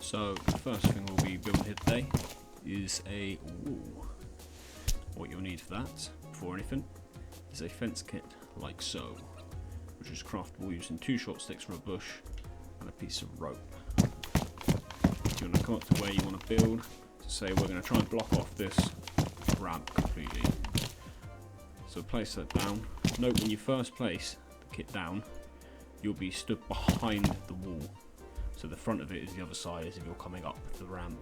So the first thing we'll be building here today is a wall. What you'll need for that, before anything, is a fence kit like so, which is craftable using 2 short sticks from a bush and a piece of rope. You're going to come up to where you want to build, to say we're going to try and block off this ramp completely. So place that down. Note when you first place the kit down, you'll be stood behind the wall. So the front of it is the other side as if you're coming up the ramp.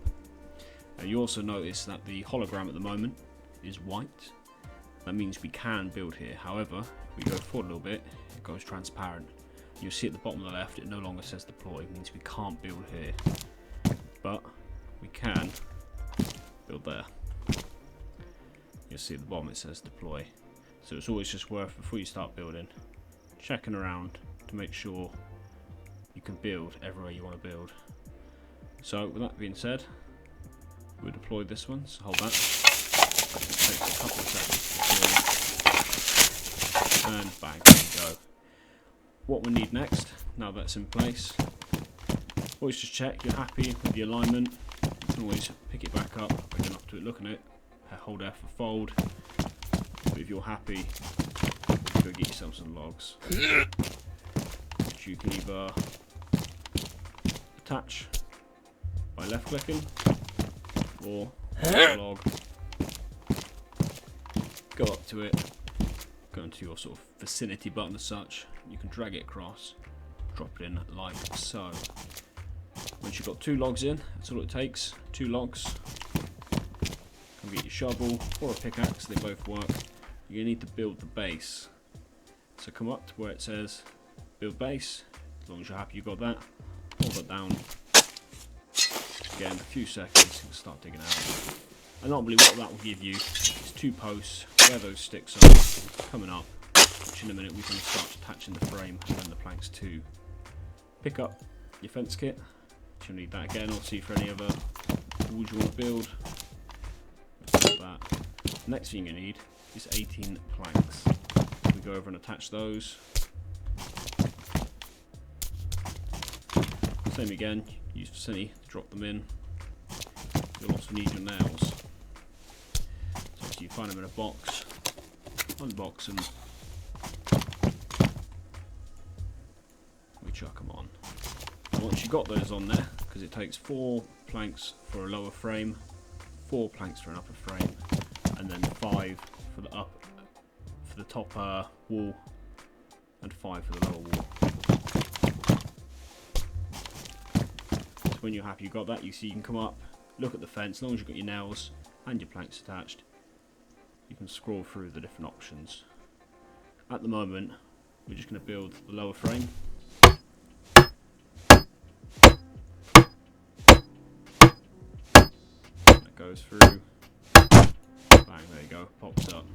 And you also notice that the hologram at the moment is white. That means we can build here. However, if we go forward a little bit, it goes transparent. You'll see at the bottom of the left, it no longer says deploy. It means we can't build here. But we can build there. You'll see at the bottom it says deploy. So it's always just worth, before you start building, checking around to make sure you can build everywhere you want to build. So with that being said, we'll deploy this one, so hold that. It takes a couple of seconds to build. And bang, there you go. What we need next, now that's in place, always just check you're happy with the alignment. You can always pick it back up by going up to it, looking at it, hold F for fold. But if you're happy, go get yourself some logs. Which you can either attach by left clicking or log, go up to it, go into your sort of vicinity button as such, you can drag it across, drop it in like so. Once you've got 2 logs in, that's all it takes, 2 logs. Come get your shovel or a pickaxe, they both work. You need to build the base. So come up to where it says build base, as long as you're happy you got that, hold that down. Again, a few seconds, you can start digging out. And normally what that will give you is 2 posts where those sticks are coming up, which in a minute we can start attaching the frame and then the planks to. Pick up your fence kit, you'll need that again, obviously for any other walls you want to build. That. Next thing you need is 18 planks. We go over and attach those. Same again, use vicinity to drop them in. You'll also need your nails. So obviously you find them in a box, unbox them, we chuck them on. And once you've got those on there, because it takes 4 planks for a lower frame, 4 planks for an upper frame, and then 5 for the top wall, and 5 for the lower wall. So when you're happy you got that, you see you can come up, look at the fence. As long as you've got your nails and your planks attached, you can scroll through the different options. At the moment, we're just going to build the lower frame. That goes through. Bang, there you go, pops up.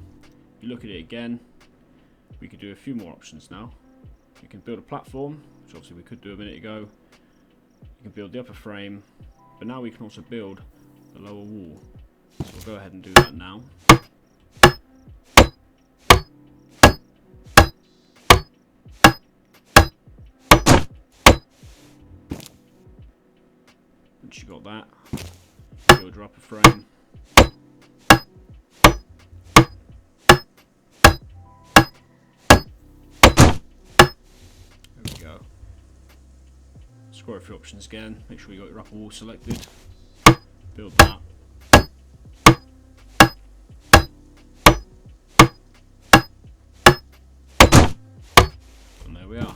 If you look at it again, we could do a few more options now. You can build a platform, which obviously we could do a minute ago. You can build the upper frame, but now we can also build the lower wall. So we'll go ahead and do that now. Once you got that, build your upper frame. Scroll through options again, make sure you got your upper wall selected, build that. And there we are,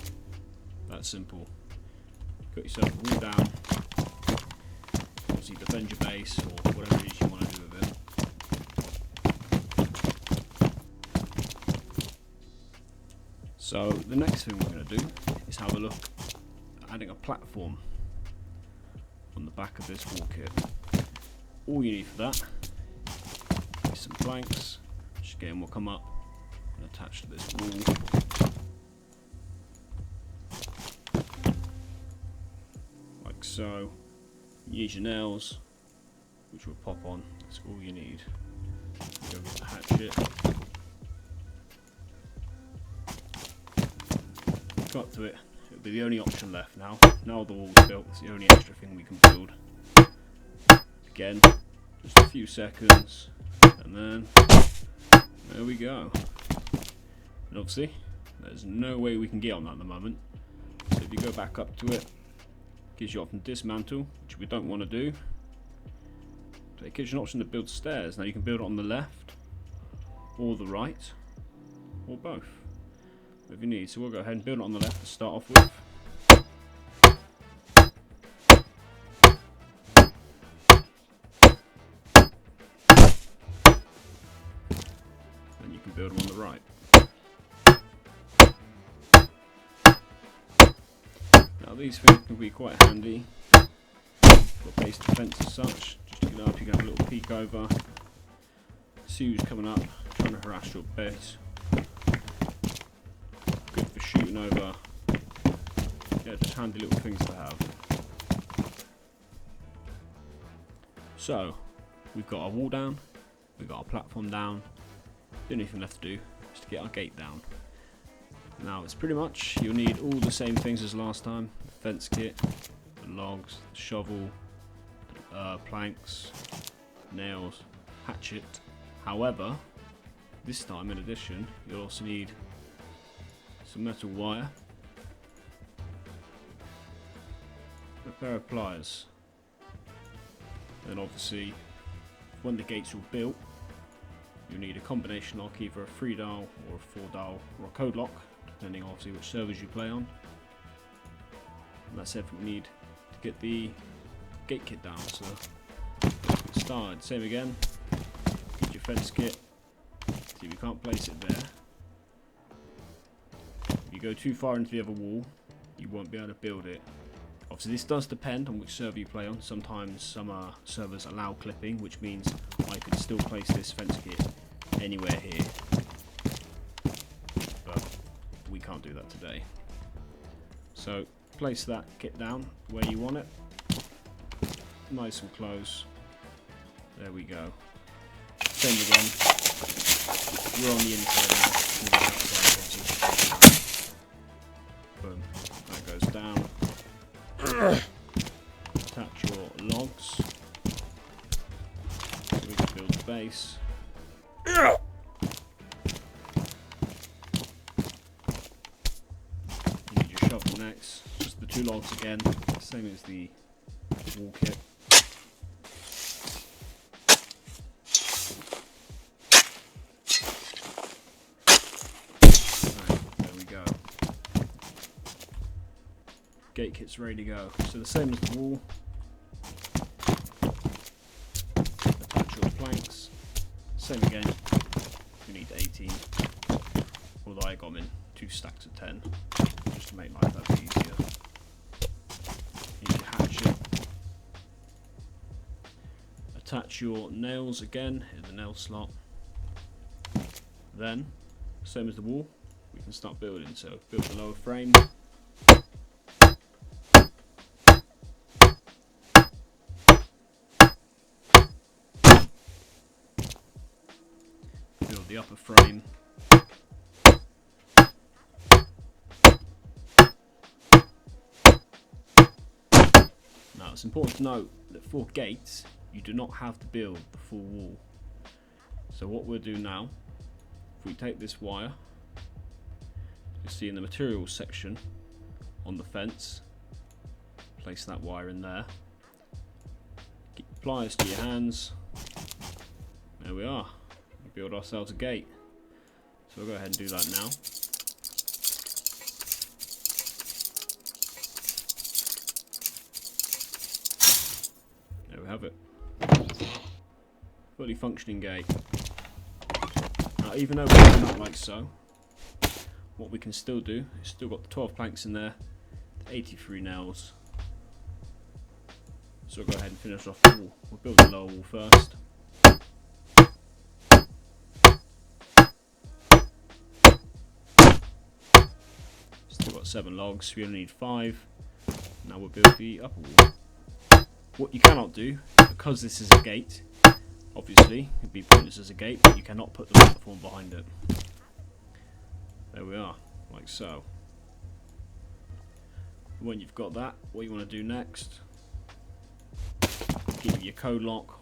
that's simple. Got yourself a wall down, obviously defend your base or whatever it is you want to do with it. So the next thing we're going to do is have a look adding a platform on the back of this wall kit. All you need for that is some planks, which again will come up and attach to this wall. Like so. You need your nails, which will pop on. That's all you need. Go get the hatchet. Got to it. It'll be the only option left now. Now the wall's built, it's the only extra thing we can build. Again, just a few seconds, and then there we go. And obviously, there's no way we can get on that at the moment. So if you go back up to it, gives you option to dismantle, which we don't want to do. But it gives you an option to build stairs. Now you can build it on the left, or the right, or both, if you need. So we'll go ahead and build it on the left to start off with. And you can build them on the right. Now these things can be quite handy for base defense as such. Just to get up, you can have a little peek over, see who's coming up, trying to harass your base. Good for shooting over. Yeah, just handy little things to have. So, we've got our wall down, we've got our platform down. The only thing left to do is to get our gate down. Now it's pretty much, you'll need all the same things as last time. The fence kit, the logs, the shovel, planks, nails, hatchet. However, this time in addition, you'll also need some metal wire, a pair of pliers, and obviously when the gates are built, you'll need a combination lock, either a 3-dial or a 4-dial or a code lock, depending obviously which servers you play on. And that's everything we need to get the gate kit down. So let's get started. Same again, get your fence kit. See, we can't place it there. If you go too far into the other wall, you won't be able to build it. Obviously this does depend on which server you play on. Sometimes some servers allow clipping, which means I could still place this fence kit anywhere here, but we can't do that today. So place that kit down where you want it, nice and close. There we go. Same again, we're on the inside now, the outside obviously. Boom, that goes down. Attach your logs so we can build the base. You need your shovel next, just the 2 logs again, same as the wall kit. Right, there we go. Gate kit's ready to go. So the same as the wall. Attach your planks. Same again. We need 18. Although I got them in 2 stacks of 10, just to make life a bit easier. Need your hatchet. Attach your nails again in the nail slot. Then, same as the wall, we can start building. So build the lower frame. Build the upper frame. Now it's important to note that for gates you do not have to build the full wall. So what we'll do now, if we take this wire, you'll see in the materials section on the fence, place that wire in there, get your pliers to your hands, there we are. Build ourselves a gate. So we'll go ahead and do that now. There we have it. Fully functioning gate. Now even though we're doing that like so, what we can still do is still got the 12 planks in there, the 83 nails. So we'll go ahead and finish off the wall. We'll build the lower wall first. Still got 7 logs, we only need 5. Now we'll build the upper wall. What you cannot do, because this is a gate, obviously it'd be pointless as a gate, but you cannot put the platform behind it. There we are, like so. When you've got that, what you want to do next, get your code lock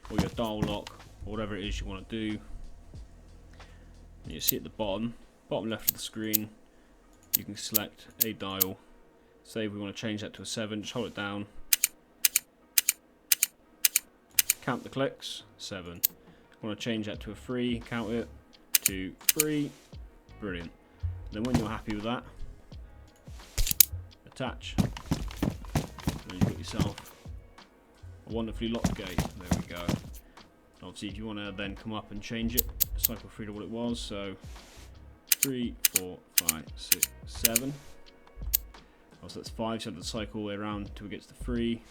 or your dial lock or whatever it is you want to do. And you see at the bottom left of the screen, you can select a dial. Say we want to change that to a 7, just hold it down. Count the clicks, 7. Want to change that to a 3, count it, 2, 3. Brilliant. Then when you're happy with that, attach. And you've got yourself a wonderfully locked gate. There we go. Obviously, if you want to then come up and change it, cycle through to what it was. So 3, 4, 5, 6, 7. Oh, so that's 5. So the cycle all the way around until it gets to 3.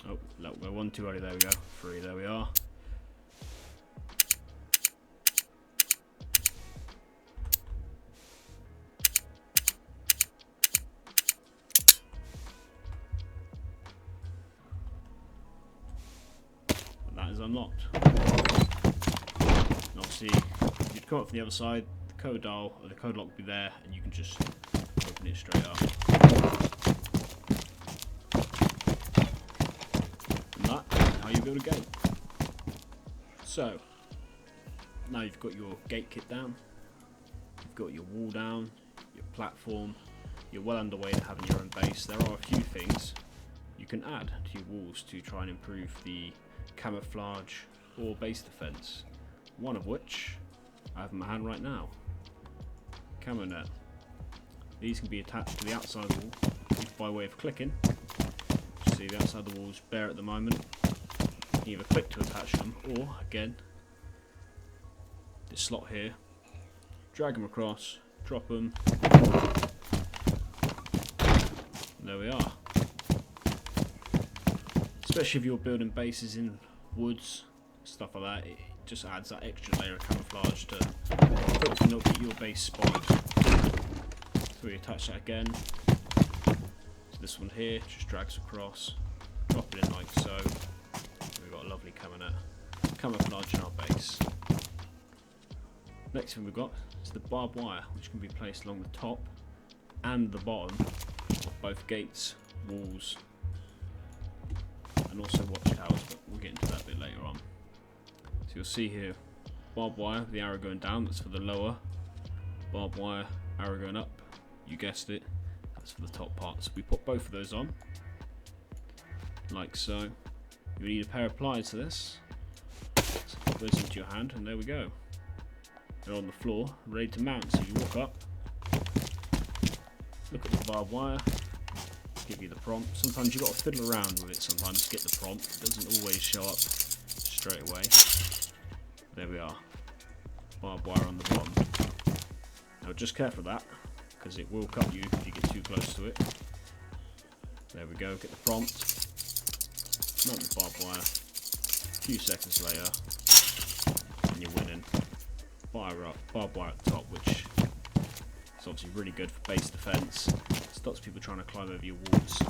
Oh, let go 1 too early. There we go. 3. There we are. That is unlocked. And obviously, you'd come up from the other side, the code dial or the code lock would be there, and you can just open it straight up. And that is how you build a gate. So, now you've got your gate kit down, you've got your wall down, your platform, you're well underway to having your own base. There are a few things you can add to your walls to try and improve the camouflage or base defense, one of which I have in my hand right now. Camo net. These can be attached to the outside wall by way of clicking. See, the outside of the wall is bare at the moment. You can either click to attach them, or again, this slot here, drag them across, drop them, and there we are. Especially if you're building bases in woods, stuff like that, it just adds that extra layer of camouflage to hopefully not get your base spotted. So we attach that again to this one here, just drags across, drop it in like so. We've got a lovely camouflage in our base. Next thing we've got is the barbed wire, which can be placed along the top and the bottom of both gates, walls, and also watchtowers, but we'll get into that a bit later on. So you'll see here, barbed wire, the arrow going down, that's for the lower. Barbed wire, arrow going up, you guessed it, that's for the top part. So we put both of those on, like so. You need a pair of pliers for this. So put those into your hand, and there we go. They're on the floor, ready to mount. So you walk up, look at the barbed wire, give you the prompt. Sometimes you've got to fiddle around with it sometimes to get the prompt. It doesn't always show up straight away. There we are. Barbed wire on the bottom. Now just careful of that, because it will cut you if you get too close to it. There we go, get the prompt. Mount the barbed wire. A few seconds later, and you're winning. Barbed wire at the top, which is obviously really good for base defense. Stops people trying to climb over your walls.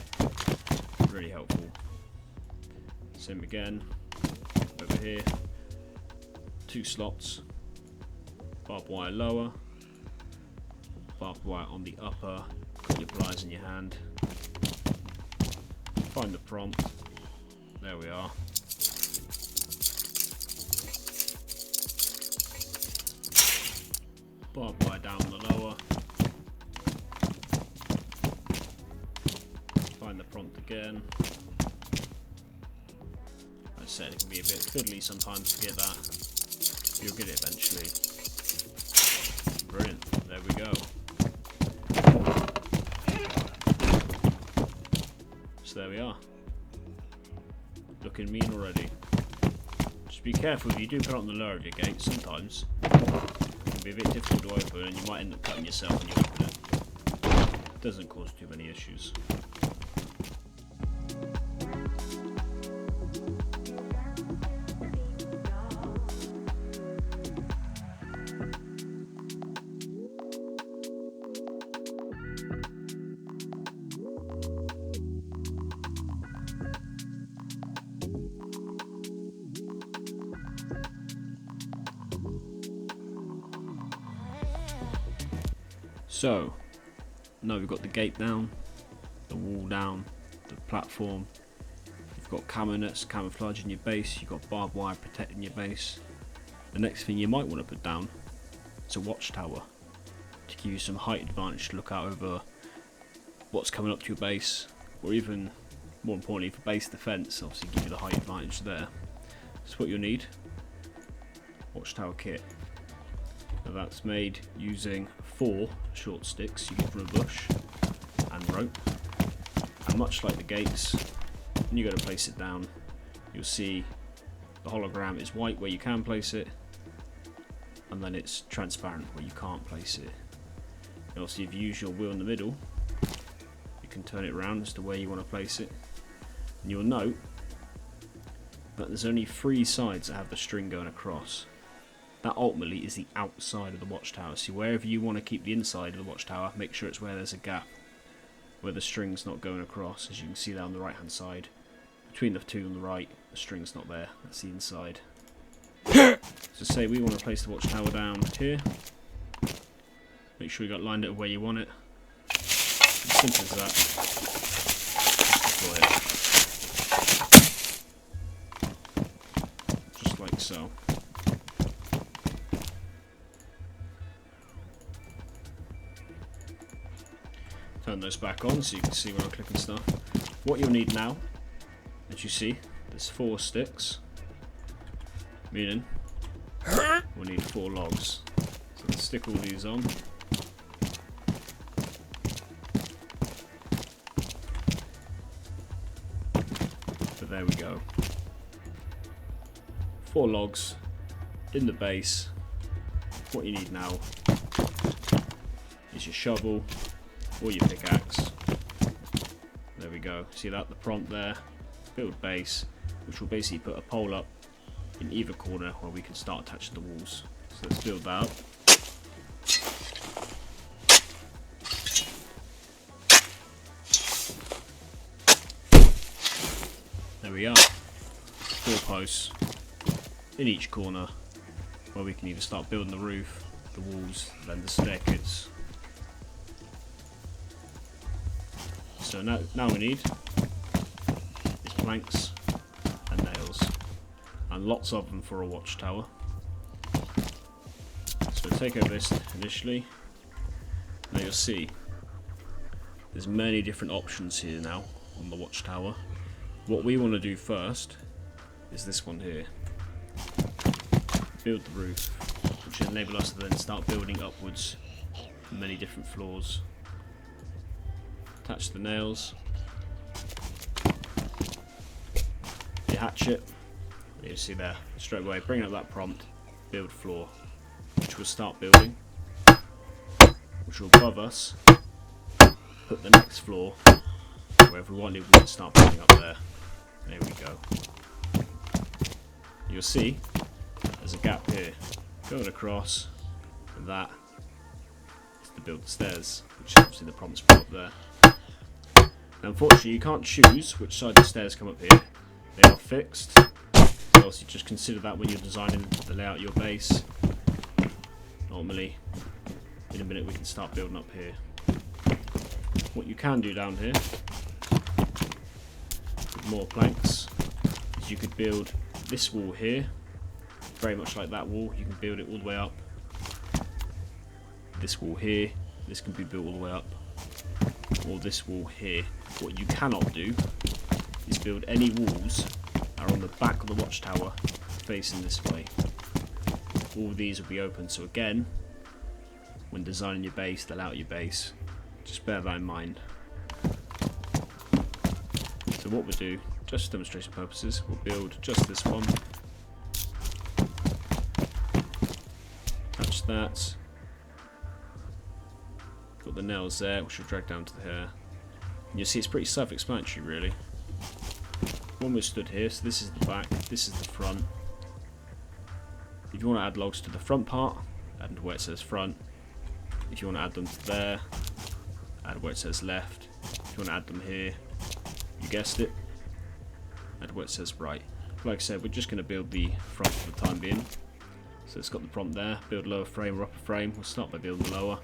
Really helpful. Same again. Over here. 2 slots. Barbed wire lower. Barbed wire on the upper. Put your pliers in your hand. Find the prompt. There we are. Barbed wire down the lower. Find the prompt again. As I said, it can be a bit fiddly sometimes to get that. You'll get it eventually. Brilliant. There we go. So there we are. Looking mean already. Just be careful if you do put it on the lower of your gate. Sometimes it can be a bit difficult to open, and you might end up cutting yourself when you open it. It doesn't cause too many issues. So, now we've got the gate down, the wall down, the platform. You've got camo nets, camouflage in your base. You've got barbed wire protecting your base. The next thing you might want to put down is a watchtower to give you some height advantage to look out over what's coming up to your base, or even more importantly for base defense, obviously give you the height advantage there. That's what you'll need. Watchtower kit. Now that's made using 4 short sticks you get from a bush and rope. And much like the gates, when you go to place it down, you'll see the hologram is white where you can place it, and then it's transparent where you can't place it. And obviously if you use your wheel in the middle, you can turn it around as to where you want to place it. And you'll note that there's only 3 sides that have the string going across. That ultimately is the outside of the watchtower. So wherever you want to keep the inside of the watchtower, make sure it's where there's a gap, where the string's not going across. As you can see there on the right hand side, between the 2 on the right, the string's not there, that's the inside. So say we want to place the watchtower down here, make sure you got lined up where you want it. As simple as that. Just like so. Turn those back on so you can see when I'm clicking stuff. What you'll need now, as you see, there's 4 sticks, meaning we'll need 4 logs. So let's stick all these on. So there we go. 4 logs in the base. What you need now is your shovel or your pickaxe. There we go. See that? The prompt there. Build base, which will basically put a pole up in either corner where we can start attaching the walls. So let's build that up. There we are. 4 posts in each corner where we can either start building the roof, the walls, then the staircase. So now we need is planks and nails, and lots of them for a watchtower. So take over this initially. Now you'll see there's many different options here now on the watchtower. What we want to do first is this one here. Build the roof, which will enable us to then start building upwards from many different floors. Attach the nails, your hatchet, you see there, straight away, bring up that prompt, build floor, which we'll start building, which will above us, put the next floor, wherever we want it, we can start building up there. There we go. You'll see, there's a gap here, going across, and that is to build the stairs, which obviously the prompt's put up there. Now, unfortunately, you can't choose which side the stairs come up here. They are fixed. So obviously just consider that when you're designing the layout of your base. Normally, in a minute we can start building up here. What you can do down here, with more planks, is you could build this wall here, very much like that wall. You can build it all the way up. This wall here, this can be built all the way up. Or this wall here. What you cannot do is build any walls that are on the back of the watchtower facing this way. All of these will be open, so again, when designing your base, the layout of your base, just bear that in mind. So what we'll do, just for demonstration purposes, we'll build just this one. Attach that. Got the nails there, which will drag down to here. And you'll see it's pretty self-explanatory, really. One was stood here, so this is the back, this is the front. If you want to add logs to the front part, add where it says front. If you want to add them to there, add where it says left. If you want to add them here, you guessed it, add where it says right. Like I said, we're just going to build the front for the time being. So it's got the prompt there, build lower frame or upper frame. We'll start by building the lower.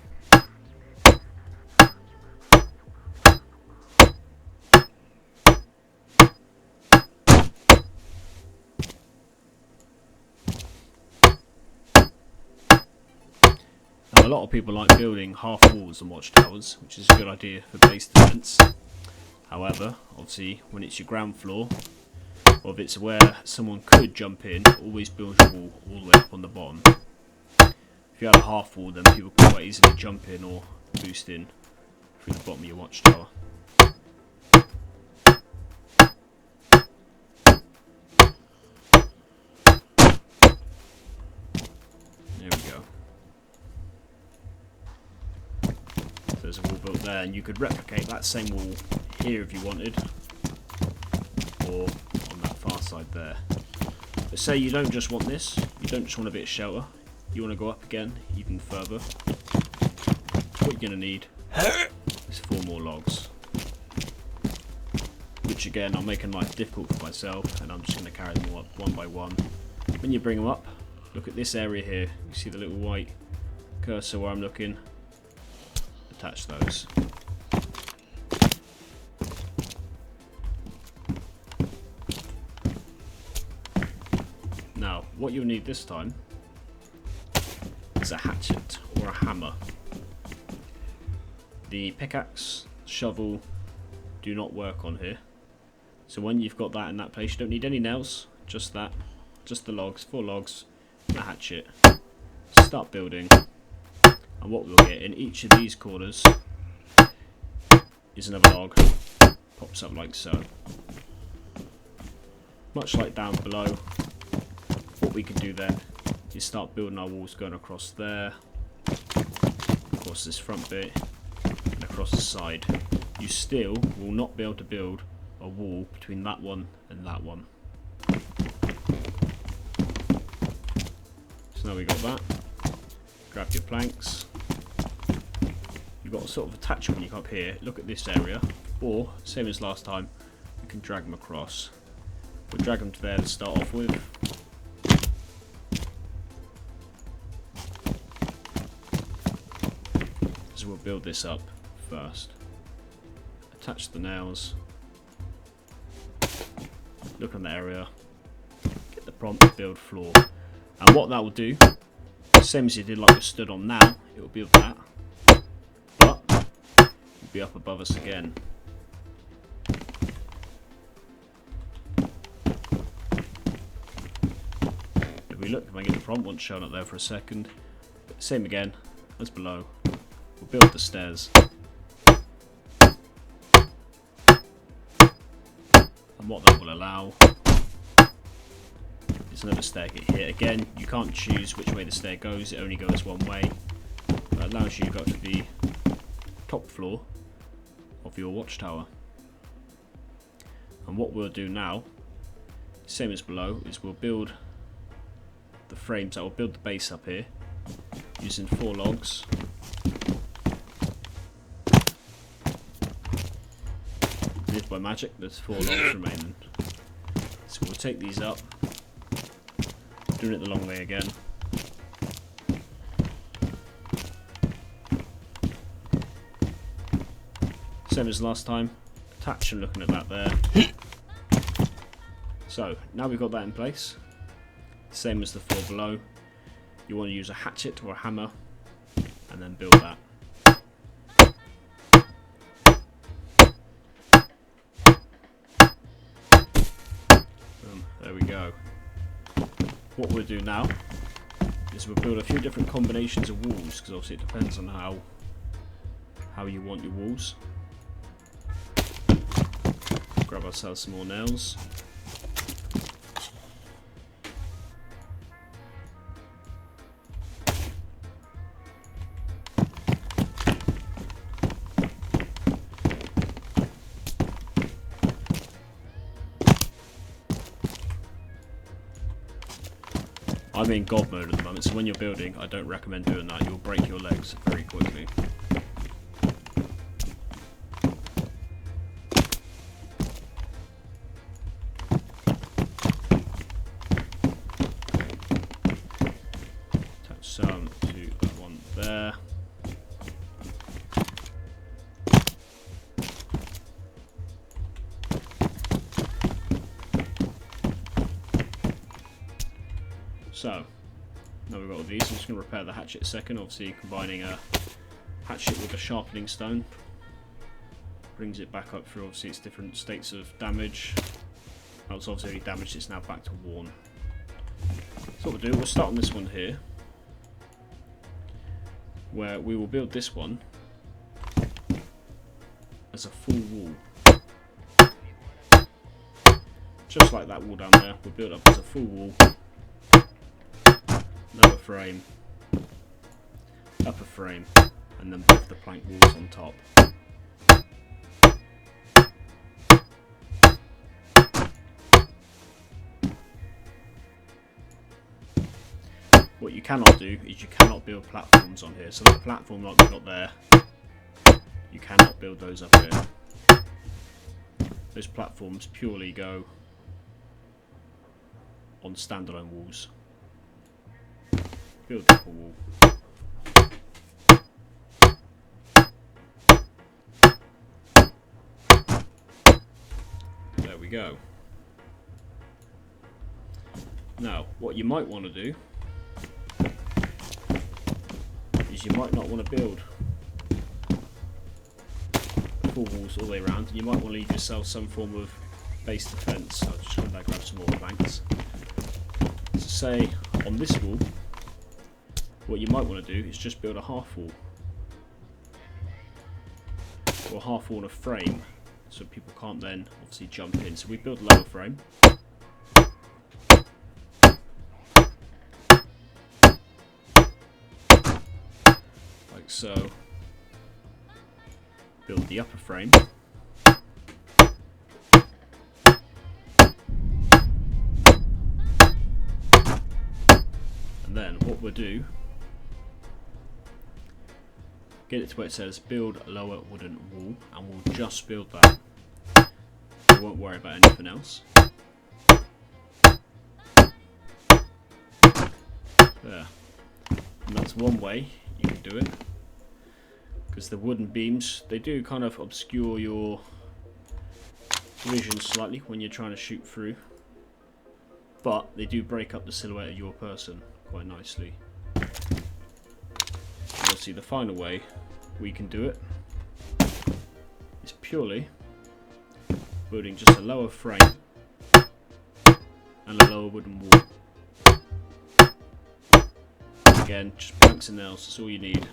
lot of people like building half walls and watchtowers, which is a good idea for base defense. However, obviously when it's your ground floor, or if it's where someone could jump in, always build your wall all the way up on the bottom. If you have a half wall, then people can quite easily jump in or boost in through the bottom of your watchtower. There we go. So there's a wall built there, and you could replicate that same wall here if you wanted, or on that far side there. But say you don't just want this, you don't just want a bit of shelter, you want to go up again even further. What you're going to need is 4 more logs, which again I'm making life difficult for myself, and I'm just going to carry them all up one by one. When you bring them up, look at this area here, you see the little white cursor where I'm looking, attach those. Now, what you'll need this time is a hatchet or a hammer. The pickaxe, shovel do not work on here. So when you've got that in that place, you don't need any nails, just that, just the logs, 4 logs, and a hatchet. Start building, and what we'll get in each of these corners is another log, pops up like so. Much like down below, what we can do then is start building our walls going across there, across this front bit, and across the side. You still will not be able to build a wall between that one and that one. So now we got that. Grab your planks. You've got a sort of attachment when you come up here. Look at this area, or same as last time, you can drag them across. We'll drag them to there to start off with. So we'll build this up first. Attach the nails. Look on the area. Get the prompt to build floor. And what that will do, same as you did like we stood on now, it will build that. But it'll be up above us again. If we look, if I get the prompt, won't show up there for a second. But same again as below. We'll build the stairs. And what that will allow is another stair here. Again, you can't choose which way the stair goes, it only goes one way. But it allows you to go to the top floor of your watchtower. And what we'll do now, same as below, is we'll build the frames that will build the base up here using 4 logs. And if by magic there's 4 logs remaining. So we'll take these up, doing it the long way again. Same as last time, attach and looking at that there. So now we've got that in place, same as the 4 below, you want to use a hatchet or a hammer and then build that. There we go. What we'll do now is we'll build a few different combinations of walls, because obviously it depends on how you want your walls. Grab ourselves some more nails. I'm in God mode at the moment, so when you're building, I don't recommend doing that. You'll break your legs very quickly. Attach some to that one there. So, Now we've got all these. I'm just going to repair the hatchet a second. Obviously combining a hatchet with a sharpening stone brings it back up through obviously its different states of damage. That was obviously damaged, it's now back to worn. So what we'll do, we'll start on this one here, where we will build this one as a full wall. Just like that wall down there, we'll build it up as a full wall. Lower frame, upper frame, and then both the plank walls on top. What you cannot do is you cannot build platforms on here. So the platform like we've got there, you cannot build those up here. Those platforms purely go on standalone walls. Build the upper wall. There we go. Now, what you might want to do is you might not want to build full walls all the way around. You might want to leave yourself some form of base defence. I'll just come back and grab some more planks. So say on this wall, what you might want to do is just build a half wall, or a half wall and a frame, so people can't then obviously jump in. So we build a lower frame. Like so. Build the upper frame. And then what we'll do, get it to where it says build a lower wooden wall, and we'll just build that. We won't worry about anything else. There. And that's one way you can do it. Because the wooden beams, they do kind of obscure your vision slightly when you're trying to shoot through. But they do break up the silhouette of your person quite nicely. You'll see the final way we can do it is purely building just a lower frame and a lower wooden wall. Again, just planks and nails, that's all you need.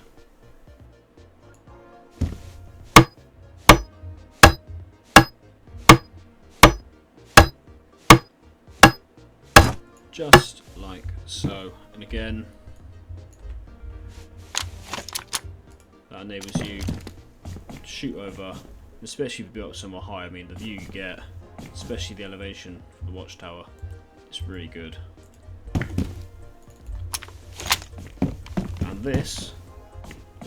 Just like so, and again, that enables you to shoot over, especially if you build up somewhere high. I mean, the view you get, especially the elevation from the watchtower, is really good. And this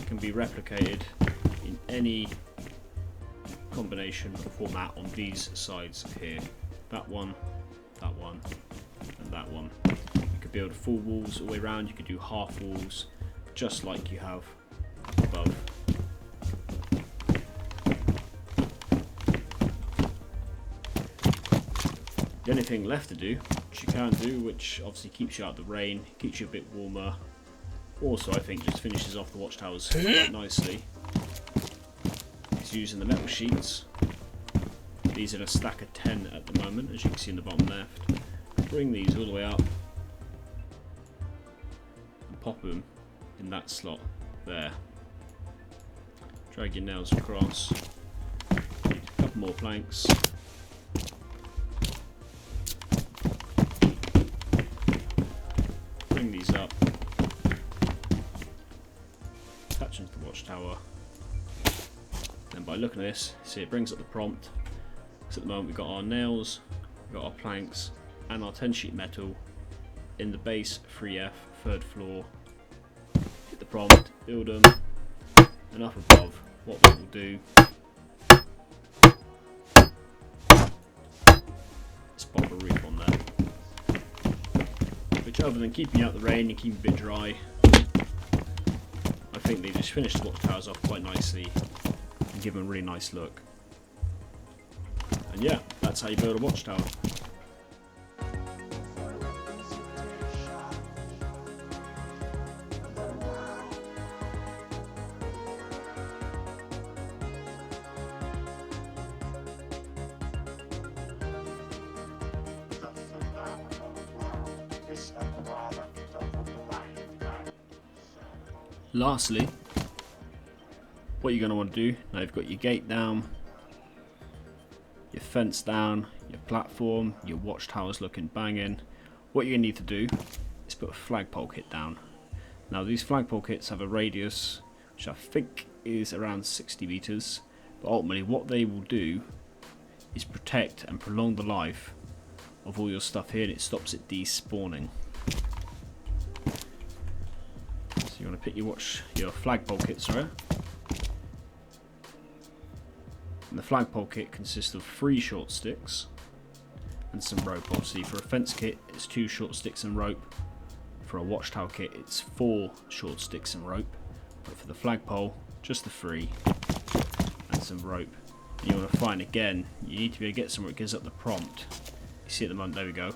can be replicated in any combination or format on these sides here. That one, and that one. You could build full walls all the way around, you could do half walls, just like you have above. The only thing left to do, which you can do, which obviously keeps you out of the rain, keeps you a bit warmer, also I think just finishes off the watchtowers quite nicely, is using the metal sheets. These are a stack of 10 at the moment, as you can see in the bottom left. Bring these all the way up and pop them in that slot there. Drag your nails across, a couple more planks. Bring these up, attach them to the watchtower. Then by looking at this, see it brings up the prompt. So at the moment we've got our nails, we've got our planks, and our 10 sheet metal in the base 3F, third floor. Hit the prompt, build them, and up above, what that will do is pop a roof on there. Which, other than keeping out the rain and keeping a bit dry, I think they just finished the watchtowers off quite nicely and give them a really nice look. And yeah, that's how you build a watchtower. Lastly, what you're going to want to do, now you've got your gate down, your fence down, your platform, your watchtowers looking banging, what you're going to need to do is put a flagpole kit down. Now these flagpole kits have a radius which I think is around 60 meters, but ultimately what they will do is protect and prolong the life of all your stuff here, and it stops it despawning. So you want to pick your flagpole kit, sorry. And the flagpole kit consists of 3 short sticks and some rope. Obviously for a fence kit it's 2 short sticks and rope. For a watchtower kit it's 4 short sticks and rope. But for the flagpole, just the 3 and some rope. And you want to find, again, you need to be able to get somewhere that gives up the prompt. You see at the moment, there we go.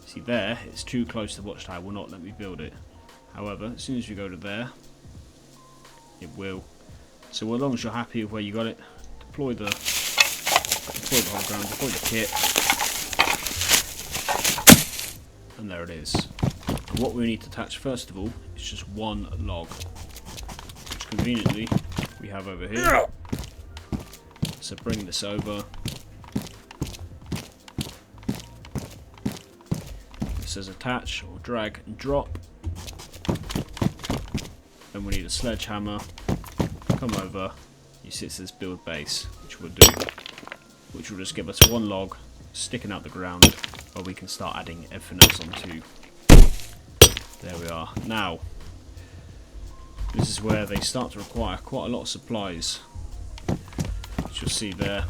See there, it's too close to the watchtower, will not let me build it. However, as soon as you go to there, it will. So as long as you're happy with where you got it, deploy the whole ground, deploy the kit, and there it is. And what we need to attach first of all is just 1 log, which conveniently we have over here. So bring this over. It says attach or drag and drop. Then we need a sledgehammer. Come over. You see it says build base, which we'll do, which will just give us 1 log sticking out the ground where we can start adding everything else onto. There we are. Now this is where they start to require quite a lot of supplies. As you'll see there,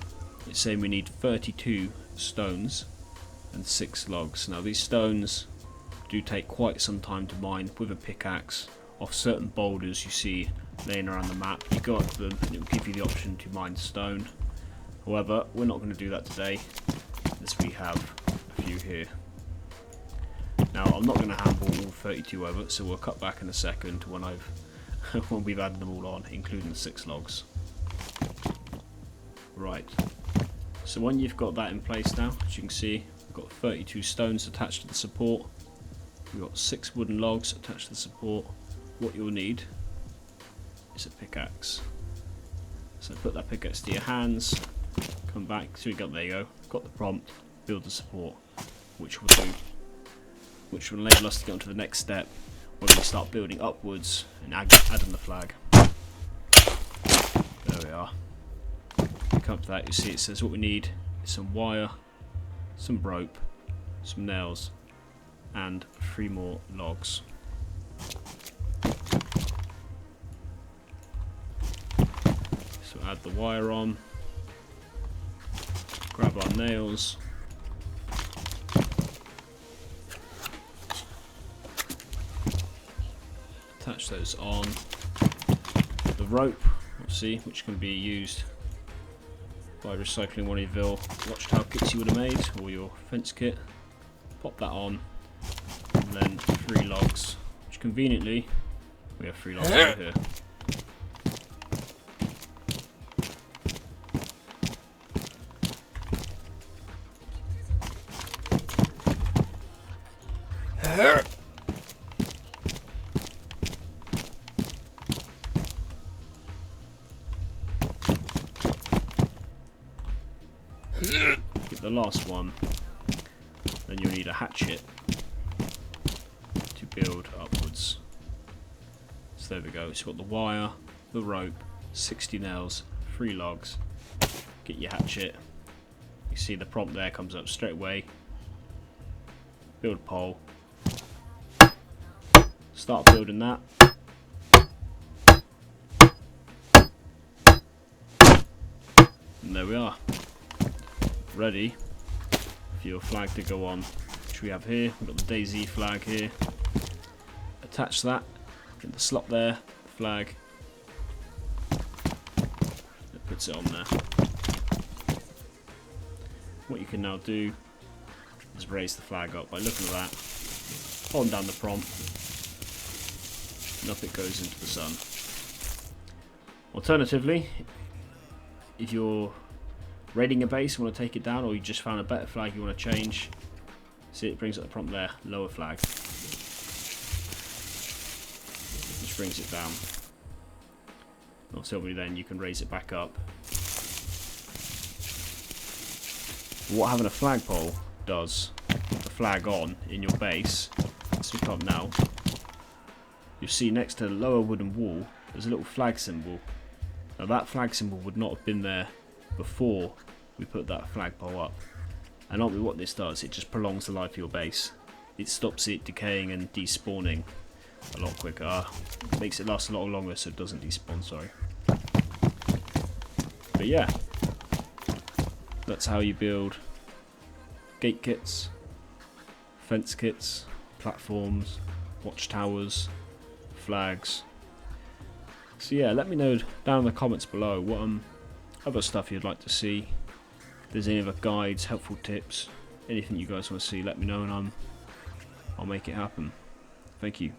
it's saying we need 32 stones and 6 logs. Now these stones do take quite some time to mine with a pickaxe off certain boulders you see laying around the map. You go up to them and it will give you the option to mine stone. However, we're not going to do that today, as we have a few here. Now I'm not going to handle all 32 over, so we'll cut back in a second when when we've added them all on, including the 6 logs. Right, so when you've got that in place now, as you can see, we've got 32 stones attached to the support. We've got 6 wooden logs attached to the support. What you'll need is a pickaxe. So put that pickaxe to your hands, come back, so there you go, got the prompt, build the support, which will enable us to get on to the next step when we start building upwards and adding the flag. There we are. Come up to that, you see it says what we need is some wire, some rope, some nails, and 3 more logs. So add the wire on, grab our nails, attach those on. The rope, obviously, which can be used by recycling one of your watchtower kits you would have made, or your fence kit. Pop that on, and then 3 logs, which conveniently we have 3 logs over here. Get the last one, then you'll need a hatchet to build upwards. So there we go, so you've got the wire, the rope, 60 nails, 3 logs. Get your hatchet, you see the prompt there comes up straight away. Build a pole, start building that. And there we are, ready for your flag to go on, which we have here. We've got the DayZ flag here. Attach that in the slot there, the flag. That puts it on there. What you can now do is raise the flag up by looking at that, holding down the prompt, and up it goes into the sun. Alternatively, if you're raiding a base, you want to take it down, or you just found a better flag you want to change, see it brings up the prompt there, lower flag. Just which brings it down. Obviously then you can raise it back up. What having a flagpole does, a flag on in your base, let's look up now, you'll see next to the lower wooden wall there's a little flag symbol. Now that flag symbol would not have been there before we put that flagpole up. And ultimately what this does, it just prolongs the life of your base. It stops it decaying and despawning a lot quicker. Makes it last a lot longer so it doesn't despawn, sorry. But yeah, that's how you build gate kits, fence kits, platforms, watchtowers, flags. So yeah, let me know down in the comments below what other stuff you'd like to see. If there's any other guides, helpful tips, anything you guys want to see, let me know and I'll make it happen. Thank you.